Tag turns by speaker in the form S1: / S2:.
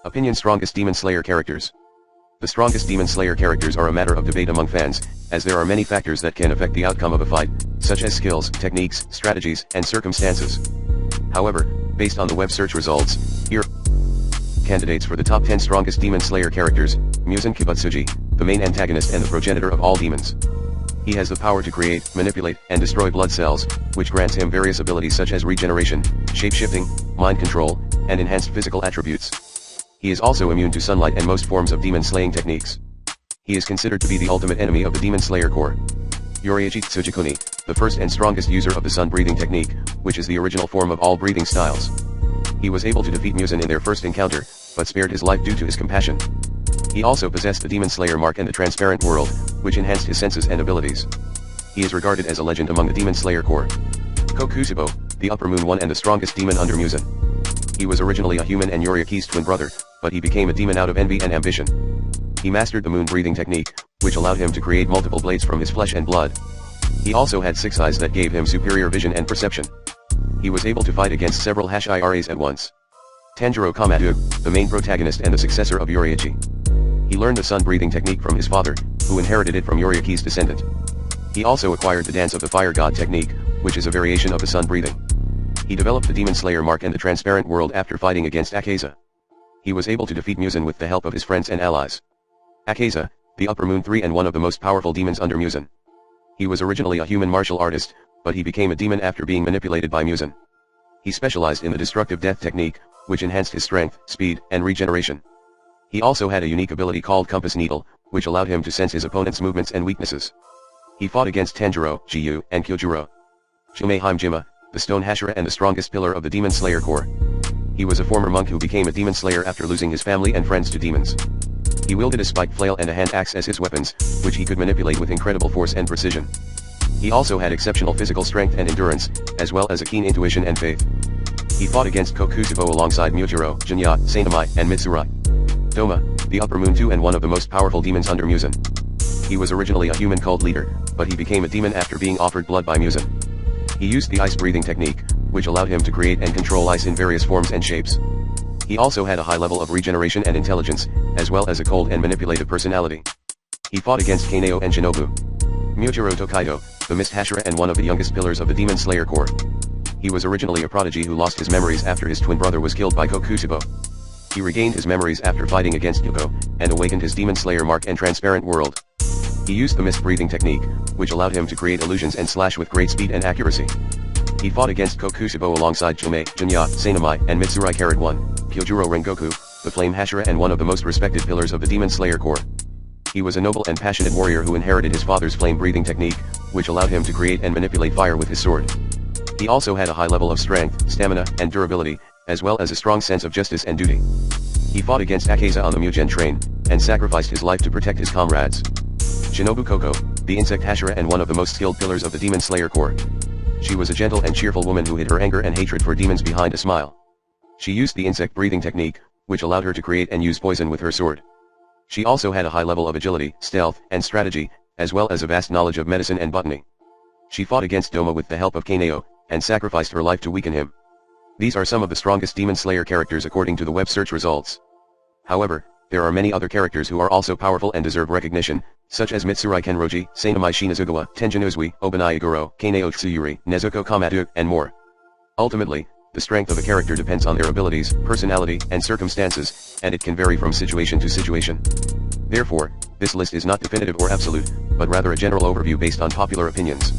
S1: Opinion: Strongest Demon Slayer characters. The strongest Demon Slayer characters are a matter of debate among fans, as there are many factors that can affect the outcome of a fight, such as skills, techniques, strategies, and circumstances. However, based on the web search results, here are candidates for the top 10 strongest Demon Slayer characters. Muzan Kibutsuji, the main antagonist and the progenitor of all demons. He has the power to create, manipulate, and destroy blood cells, which grants him various abilities such as regeneration, shapeshifting, mind control, and enhanced physical attributes. He is also immune to sunlight and most forms of demon-slaying techniques. He is considered to be the ultimate enemy of the Demon Slayer core. Yoraichi Tsujikuni, the first and strongest user of the sun-breathing technique, which is the original form of all breathing styles. He was able to defeat Muzan in their first encounter, but spared his life due to his compassion. He also possessed the Demon Slayer mark and the transparent world, which enhanced his senses and abilities. He is regarded as a legend among the Demon Slayer core. Kokusubo, the Upper Moon One and the strongest demon under Muzan. He was originally a human and Yoriaki's twin brother, but he became a demon out of envy and ambition. He mastered the moon-breathing technique, which allowed him to create multiple blades from his flesh and blood. He also had 6 eyes that gave him superior vision and perception. He was able to fight against several Hashiras at once. Tanjiro Kamado, the main protagonist and the successor of Yoraichi. He learned the sun-breathing technique from his father, who inherited it from Yoriaki's descendant. He also acquired the Dance of the Fire God technique, which is a variation of the sun-breathing. He developed the Demon Slayer mark and the transparent world after fighting against Akaza. He was able to defeat Muzan with the help of his friends and allies. Akaza, the Upper Moon 3 and one of the most powerful demons under Muzan. He was originally a human martial artist, but he became a demon after being manipulated by Muzan. He specialized in the destructive death technique, which enhanced his strength, speed, and regeneration. He also had a unique ability called Compass Needle, which allowed him to sense his opponent's movements and weaknesses. He fought against Tanjiro, Jiyu, and Kyojuro. Shumei Himejima, the Stone Hashira and the strongest pillar of the Demon Slayer core. He was a former monk who became a demon slayer after losing his family and friends to demons. He wielded a spiked flail and a hand axe as his weapons, which he could manipulate with incredible force and precision. He also had exceptional physical strength and endurance, as well as a keen intuition and faith. He fought against Kokusubo alongside Mujiro, Jinya, Sanomai, and Mitsurai. Doma, the Upper Moon 2 and one of the most powerful demons under Muzan. He was originally a human cult leader, but he became a demon after being offered blood by Muzan. He used the ice-breathing technique, which allowed him to create and control ice in various forms and shapes. He also had a high level of regeneration and intelligence, as well as a cold and manipulative personality. He fought against Kaneo and Shinobu. Mujiro Tokaido, the Mist Hashira and one of the youngest pillars of the Demon Slayer core. He was originally a prodigy who lost his memories after his twin brother was killed by Kokusubo. He regained his memories after fighting against Yuko, and awakened his Demon Slayer mark and transparent world. He used the mist-breathing technique, which allowed him to create illusions and slash with great speed and accuracy. He fought against Kokusubo alongside Chumei, Jinya, Sanomai, and Mitsurai. 1. Kyojuro Rengoku, the Flame Hashira and one of the most respected pillars of the Demon Slayer core. He was a noble and passionate warrior who inherited his father's flame-breathing technique, which allowed him to create and manipulate fire with his sword. He also had a high level of strength, stamina, and durability, as well as a strong sense of justice and duty. He fought against Akaza on the Mugen train, and sacrificed his life to protect his comrades. Shinobu Koko, the Insect Hashira and one of the most skilled pillars of the Demon Slayer core. She was a gentle and cheerful woman who hid her anger and hatred for demons behind a smile. She used the insect breathing technique, which allowed her to create and use poison with her sword. She also had a high level of agility, stealth, and strategy, as well as a vast knowledge of medicine and botany. She fought against Doma with the help of Kaneo, and sacrificed her life to weaken him. These are some of the strongest Demon Slayer characters according to the web search results. However, there are many other characters who are also powerful and deserve recognition, such as Mitsurai Kenroji, Sanomai Shinazugawa, Tenjin Uzui, Obanai Iguro, Kaneo Tsuyuri, Nezuko Kamado, and more. Ultimately, the strength of a character depends on their abilities, personality, and circumstances, and it can vary from situation to situation. Therefore, this list is not definitive or absolute, but rather a general overview based on popular opinions.